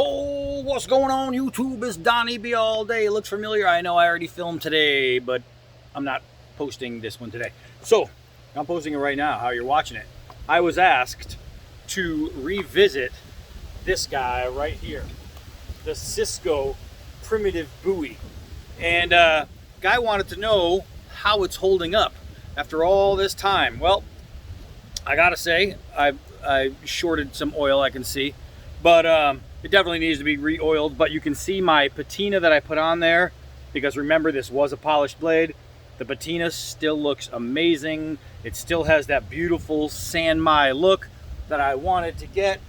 Oh, what's going on YouTube? It's Donnie B all day. Looks familiar. I know I already filmed today, but I'm not posting this one today. So, I'm posting it right now, how you're watching it. I was asked to revisit this guy right here, the Szco Primitive Bowie. And guy wanted to know how it's holding up after all this time. Well, I gotta say, I shorted some oil, I can see, but it definitely needs to be re-oiled. But you can see my patina that I put on there, because remember, this was a polished blade. The patina still looks amazing. It still has that beautiful Sanmai look that I wanted to get.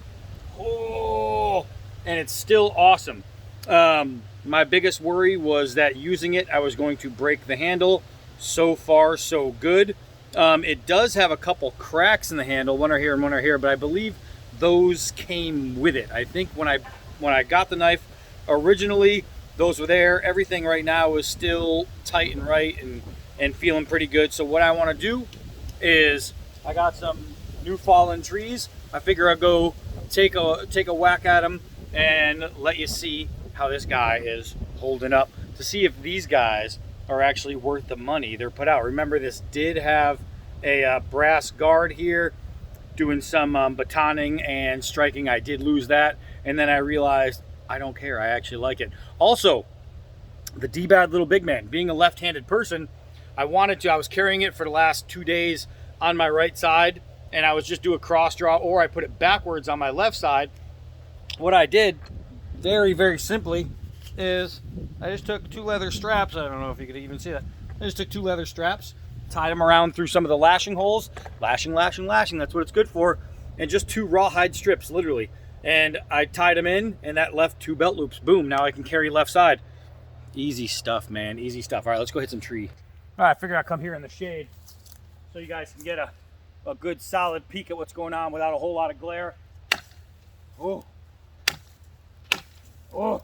Oh, and it's still awesome. My biggest worry was that using it, I was going to break the handle. So far, so good. It does have a couple cracks in the handle, one are here and one are here, but I believe those came with it. I think when I got the knife originally, those were there. Everything right now is still tight and right and feeling pretty good. So what I want to do is, I got some new fallen trees. I figure I'll go take a whack at them and let you see how this guy is holding up, to see if these guys are actually worth the money they're put out. Remember, this did have a brass guard here doing some batoning and striking. I did lose that, and then I realized I don't care. I actually like it. Also, the D-Bad Little Big Man, being a left-handed person, I was carrying it for the last 2 days on my right side, and I was just do a cross draw, or I put it backwards on my left side. What I did, very, very simply, is I just took 2 leather straps. I don't know if you could even see that. I just took 2 leather straps, tied them around through some of the lashing holes. Lashing, lashing, lashing, that's what it's good for. And just 2 rawhide strips, literally. And I tied them in, and that left 2 belt loops. Boom, now I can carry left side. Easy stuff, man, easy stuff. All right, let's go hit some tree. All right, I figured I'd come here in the shade so you guys can get a good solid peek at what's going on without a whole lot of glare. Oh. Oh.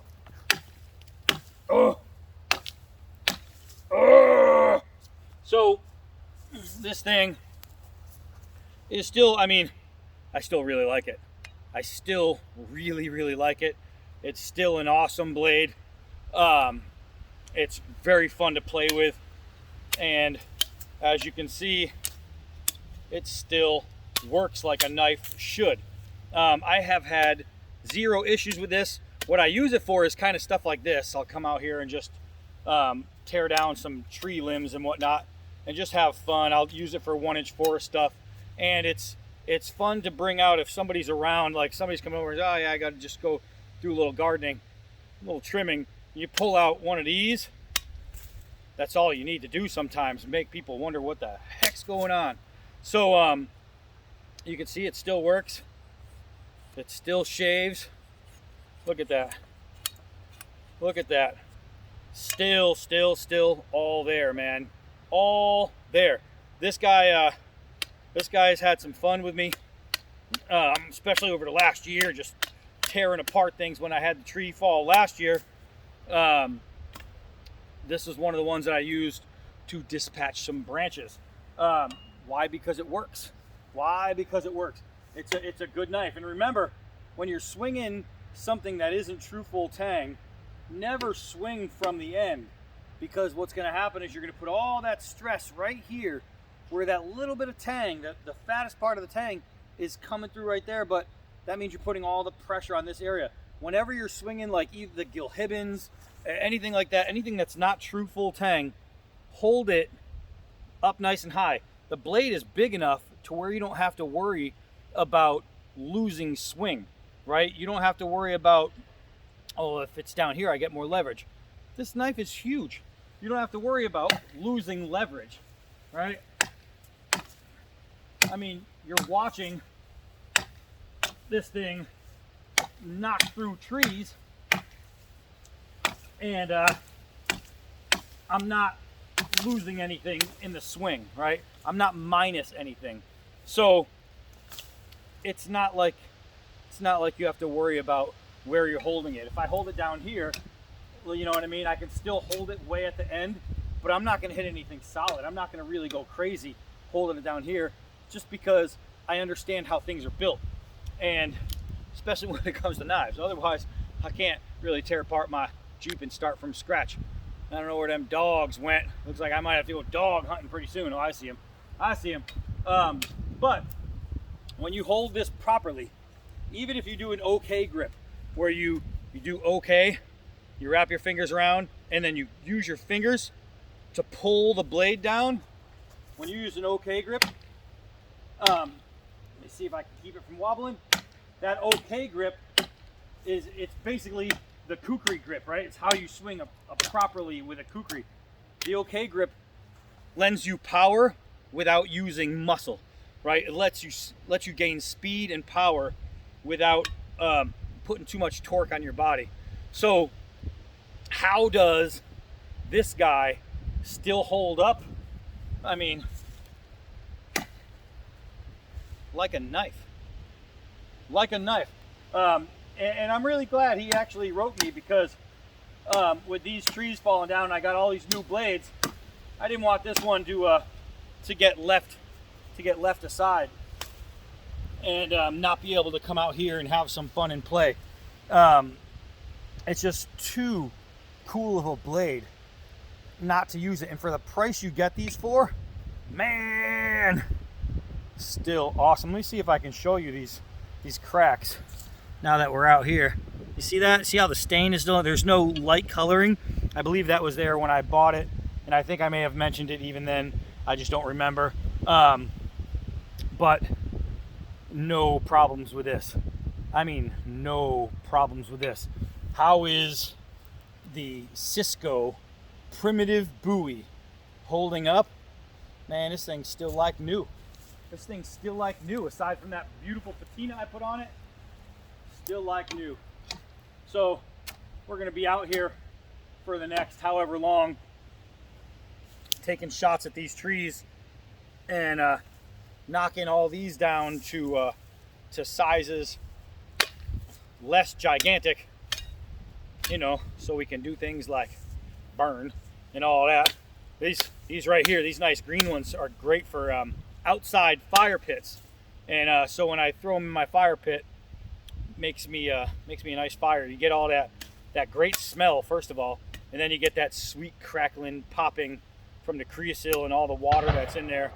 Oh. Oh. So this thing is still, I mean, I still really like it. I still really, really like it. It's still an awesome blade. It's very fun to play with. And as you can see, it still works like a knife should. I have had 0 issues with this. What I use it for is kind of stuff like this. I'll come out here and just tear down some tree limbs and whatnot and just have fun. I'll use it for 1-inch forest stuff. And it's fun to bring out if somebody's around, like somebody's coming over and says, oh yeah, I got to just go do a little gardening, a little trimming. You pull out one of these. That's all you need to do sometimes, make people wonder what the heck's going on. So you can see it still works. It still shaves. Look at that. Look at that. Still all there, man. All there. This guy's had some fun with me, especially over the last year, just tearing apart things when I had the tree fall last year. This is one of the ones that I used to dispatch some branches. Why? Because it works. Why? Because it works. It's a good knife. And remember, when you're swinging something that isn't true full tang, never swing from the end, because what's going to happen is you're going to put all that stress right here where that little bit of tang, the fattest part of the tang, is coming through right there, but that means you're putting all the pressure on this area. Whenever you're swinging like either the Gilhibbons, anything like that, anything that's not true full tang, hold it up nice and high. The blade is big enough to where you don't have to worry about losing swing, right? You don't have to worry about, oh, if it's down here, I get more leverage. This knife is huge. You don't have to worry about losing leverage, right? I mean, you're watching this thing knock through trees, and I'm not losing anything in the swing, right? I'm not minus anything. So it's not like you have to worry about where you're holding it. If I hold it down here, well, you know what I mean? I can still hold it way at the end, but I'm not going to hit anything solid. I'm not going to really go crazy holding it down here, just because I understand how things are built, and especially when it comes to knives. Otherwise, I can't really tear apart my Jeep and start from scratch. I don't know where them dogs went. Looks like I might have to go dog hunting pretty soon. Oh, I see him. I see him. But when you hold this properly, even if you do an okay grip, where you do okay, you wrap your fingers around, and then you use your fingers to pull the blade down. When you use an okay grip, let me see if I can keep it from wobbling. That okay grip it's basically the kukri grip, right? It's how you swing properly with a kukri. The okay grip lends you power without using muscle, right? It lets you gain speed and power without putting too much torque on your body. So how does this guy still hold up? I mean, like a knife. Like a knife. And I'm really glad he actually wrote me, because with these trees falling down, I got all these new blades. I didn't want this one to get left aside and not be able to come out here and have some fun and play. It's just too cool of a blade not to use it. And for the price you get these for, man, still awesome. Let me see if I can show you these cracks now that we're out here. You see that? See how the stain is still? There's no light coloring. I believe that was there when I bought it, and I think I may have mentioned it even then. I just don't remember. But no problems with this. I mean, no problems with this. How is the Szco Primitive Bowie holding up? Man, this thing's still like new. This thing's still like new. Aside from that beautiful patina I put on it, still like new. So we're gonna be out here for the next however long, taking shots at these trees and knocking all these down to sizes less gigantic, you know, so we can do things like burn and all that. These right here, these nice green ones, are great for outside fire pits, and so when I throw them in my fire pit, makes me a nice fire. You get all that great smell first of all, and then you get that sweet crackling popping from the creosote and all the water that's in there.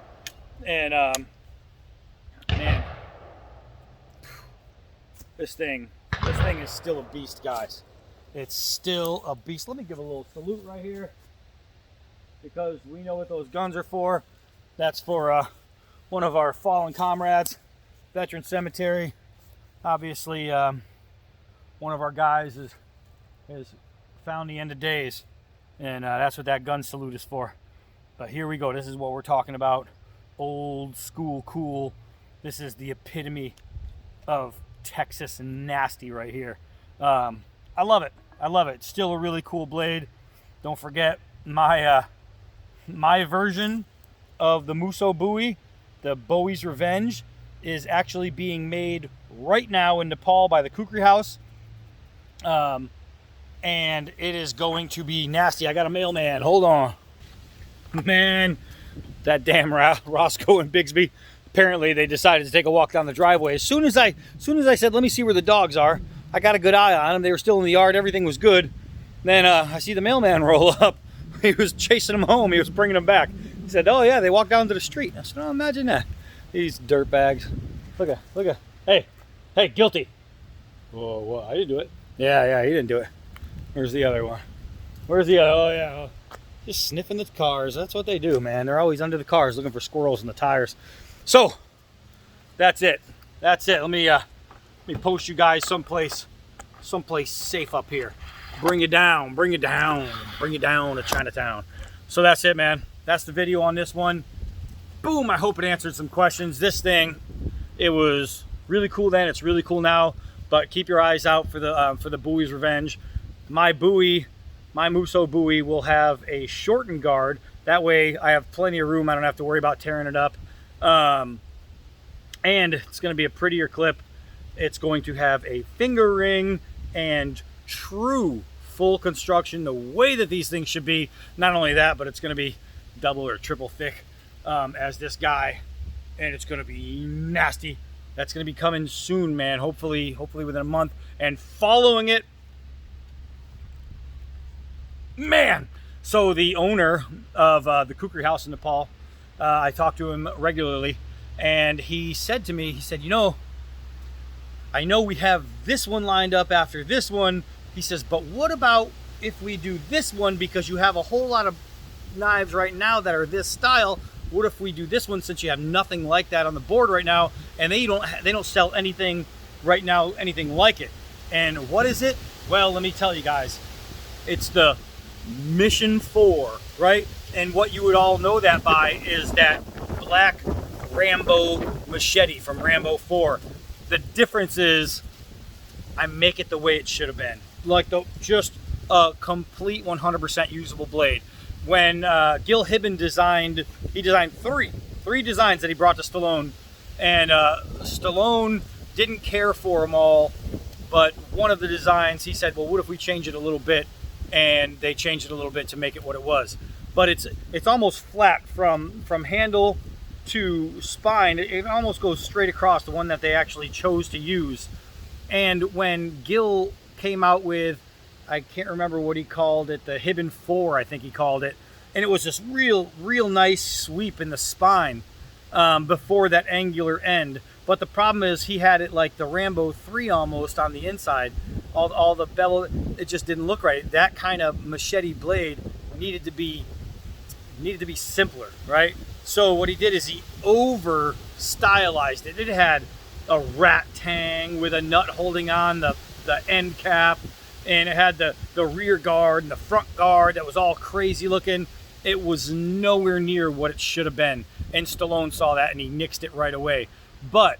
And man, this thing is still a beast, guys. It's still a beast. Let me give a little salute right here, because we know what those guns are for. That's for one of our fallen comrades, Veteran Cemetery. Obviously, one of our guys has found the end of days, and that's what that gun salute is for. But here we go. This is what we're talking about. Old school cool. This is the epitome of Texas nasty right here. I love it. I love it. It's still a really cool blade. Don't forget my my version of the Musso Bowie, the Bowie's Revenge, is actually being made right now in Nepal by the Kukri House. And it is going to be nasty. I got a mailman. Hold on. Man, that damn Roscoe and Bigsby. Apparently they decided to take a walk down the driveway. As soon as I said, let me see where the dogs are, I got a good eye on them. They were still in the yard. Everything was good. Then I see the mailman roll up. He was chasing them home. He was bringing them back. He said, oh yeah, they walked down to the street. I said, oh, imagine that. These dirt bags. Look at. Hey, guilty. Whoa, what? I didn't do it. Yeah, he didn't do it. Where's the other one? Where's the other? Oh yeah. Just sniffing the cars. That's what they do, man. They're always under the cars looking for squirrels in the tires. So that's it. Let me post you guys someplace safe up here. Bring it down to Chinatown. So that's it, man. That's the video on this one. Boom, I hope it answered some questions. This thing, it was really cool then, it's really cool now, but keep your eyes out for the Bowie's Revenge. My Musso Bowie will have a shortened guard. That way I have plenty of room. I don't have to worry about tearing it up. And it's going to be a prettier clip. It's going to have a finger ring and true full construction, the way that these things should be. Not only that, but it's going to be double or triple thick as this guy, and it's going to be nasty. That's going to be coming soon, man. Hopefully within a month. And following it man. So the owner of the Kukri House in Nepal, I talk to him regularly, and he said to me, he said, you know, I know we have this one lined up after this one. He says, but what about if we do this one, because you have a whole lot of knives right now that are this style. What if we do this one, since you have nothing like that on the board right now, and they don't sell anything right now, anything like it. And what is it? Well, let me tell you guys. It's the Mission 4, right? And what you would all know that by is that black Rambo machete from Rambo 4. The difference is I make it the way it should have been. Like just a complete 100% usable blade. When Gil Hibben designed three designs that he brought to Stallone, and Stallone didn't care for them all, but one of the designs he said, well, what if we change it a little bit? And they changed it a little bit to make it what it was. But it's almost flat from handle to spine. It almost goes straight across, the one that they actually chose to use. And when Gil came out with, I can't remember what he called it, the Hibben 4, I think he called it, and it was this real nice sweep in the spine before that angular end. But the problem is he had it like the Rambo 3 almost on the inside. All the bevel, it just didn't look right. That kind of machete blade needed to be simpler, right? So what he did is he over stylized it. It had a rat tang with a nut holding on the end cap, and it had the rear guard and the front guard that was all crazy looking. It was nowhere near what it should have been, and Stallone saw that and he nixed it right away. But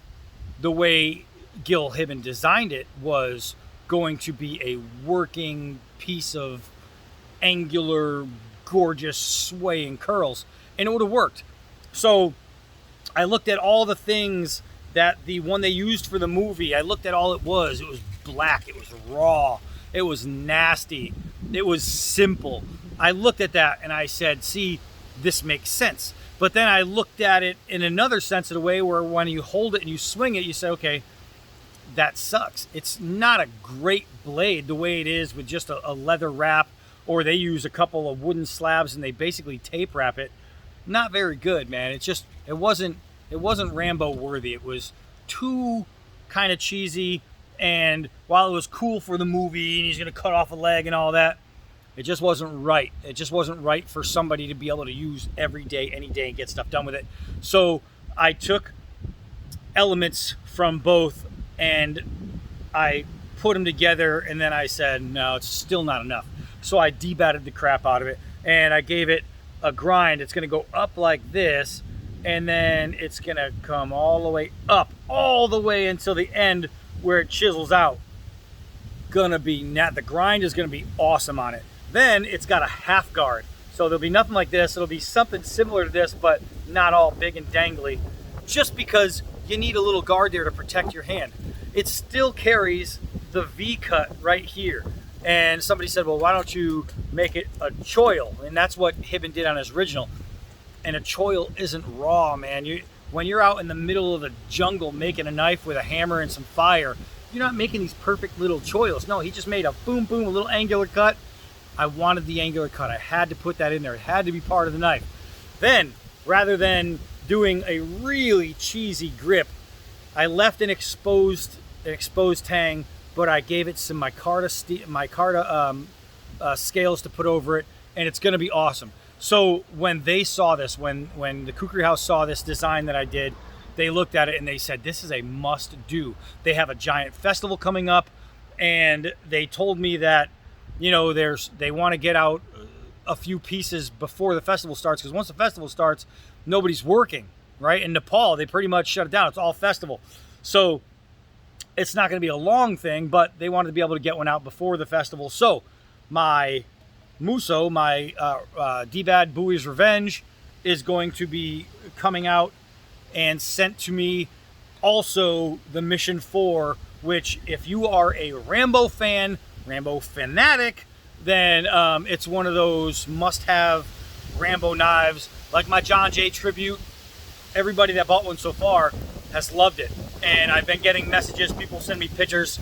the way Gil Hibben designed it was going to be a working piece of angular, gorgeous swaying curls, and it would have worked. So I looked at all the things that the one they used for the movie, I looked at all it was black, it was raw, it was nasty, it was simple. I looked at that and I said, see, this makes sense. But then I looked at it in another sense of the way where when you hold it and you swing it, you say, okay, that sucks. It's not a great blade the way it is with just a leather wrap, or they use a couple of wooden slabs and they basically tape wrap it. Not very good, man. It wasn't Rambo worthy. It was too kind of cheesy, and while it was cool for the movie and he's gonna cut off a leg and all that, it just wasn't right. It just wasn't right for somebody to be able to use every day, any day, and get stuff done with it. So I took elements from both and I put them together, and then I said, no, it's still not enough. So I debatted the crap out of it, and I gave it a grind. It's gonna go up like this, and then it's gonna come all the way up, all the way until the end where it chisels out. The grind is gonna be awesome on it. Then it's got a half guard, so there'll be nothing like this. It'll be something similar to this, but not all big and dangly, just because you need a little guard there to protect your hand. It still carries the V cut right here. And somebody said, well, why don't you make it a choil? And that's what Hibben did on his original. And a choil isn't raw, man. When you're out in the middle of the jungle making a knife with a hammer and some fire, you're not making these perfect little choils. No, he just made a boom, boom, a little angular cut. I wanted the angular cut. I had to put that in there. It had to be part of the knife. Then, rather than doing a really cheesy grip, I left an exposed tang, but I gave it some micarta scales to put over it, and it's going to be awesome. So when they saw this, when the Kukri House saw this design that I did, they looked at it and they said, this is a must-do. They have a giant festival coming up, and they told me that, they want to get out a few pieces before the festival starts, because once the festival starts, nobody's working, right? In Nepal, they pretty much shut it down. It's all festival. So it's not going to be a long thing, but they wanted to be able to get one out before the festival. So my Musso, my D-Bad Bowie's Revenge, is going to be coming out and sent to me. Also, the Mission 4, which if you are a Rambo fan, Rambo fanatic, then it's one of those must-have Rambo knives. Like my John Jay Tribute, everybody that bought one so far has loved it. And I've been getting messages, people send me pictures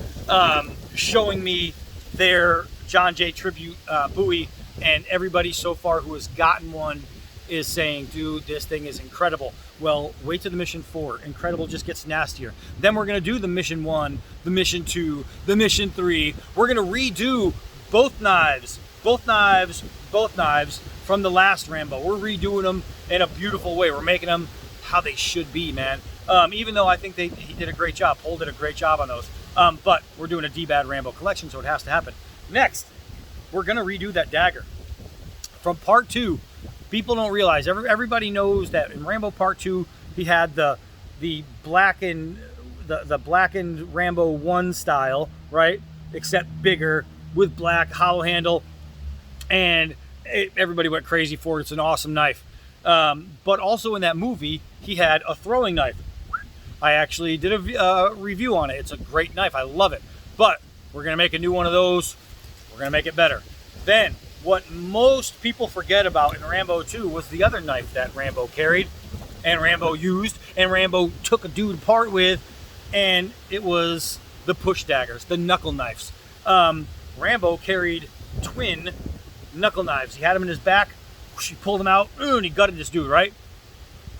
showing me their John Jay Tribute Bowie And everybody so far who has gotten one is saying, dude, this thing is incredible. Well, wait till the Mission 4. Incredible just gets nastier. Then we're going to do the Mission 1, the Mission 2, the Mission 3. We're going to redo both knives from the last Rambo. We're redoing them in a beautiful way. We're making them how they should be, man. Even though I think he did a great job. Paul did a great job on those. But we're doing a D-Bad Rambo collection, so it has to happen. Next, we're going to redo that dagger. From Part 2, people don't realize, everybody knows that in Rambo Part 2, he had the blackened Rambo 1 style, right? Except bigger, with black hollow handle, and everybody went crazy for it. It's an awesome knife. But also in that movie, he had a throwing knife. I actually did a review on it. It's a great knife. I love it. But we're going to make a new one of those. We're going to make it better. Then, what most people forget about in Rambo 2 was the other knife that Rambo carried, and Rambo used, and Rambo took a dude apart with, and it was the push daggers, the knuckle knives. Rambo carried twin knuckle knives. He had them in his back. He pulled them out, and he gutted this dude, right?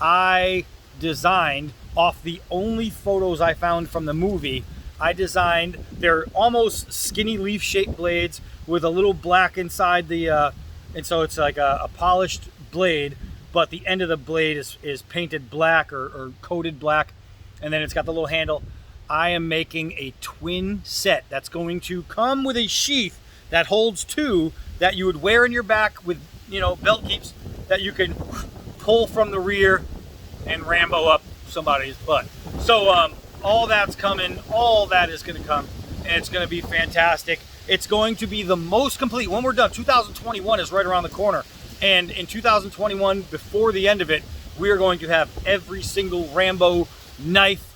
I designed, off the only photos I found from the movie, they're almost skinny leaf-shaped blades with a little black inside the, and so it's like a polished blade, but the end of the blade is painted black or coated black, and then it's got the little handle. I am making a twin set that's going to come with a sheath that holds two that you would wear in your back with, belt keeps that you can pull from the rear and Rambo up somebody's butt. So all that's coming, all that is going to come, and it's going to be fantastic. It's going to be the most complete. When we're done, 2021 is right around the corner, and in 2021, before the end of it, we are going to have every single Rambo knife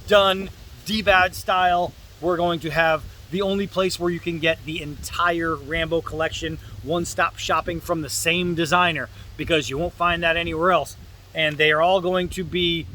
done, D-Bad style. We're going to have the only place where you can get the entire Rambo collection, one-stop shopping from the same designer, because you won't find that anywhere else. And they are all going to be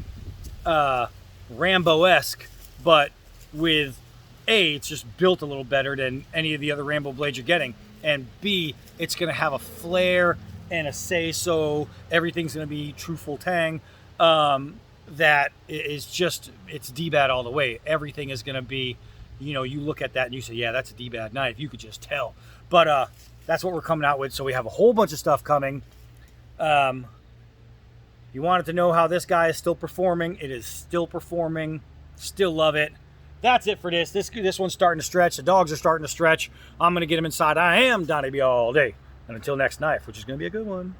Rambo-esque, but with A, it's just built a little better than any of the other Rambo blades you're getting, and B, it's going to have a flair and a say-so. Everything's going to be true full tang. That is just, it's D-Bad all the way. Everything is going to be, you look at that and you say, yeah, that's a D-Bad knife. You could just tell. But that's what we're coming out with. So we have a whole bunch of stuff coming. You wanted to know how this guy is still performing. It is still performing. Still love it. That's it for this. This one's starting to stretch. The dogs are starting to stretch. I'm going to get them inside. I am Donnie B all day. And until next knife, which is going to be a good one.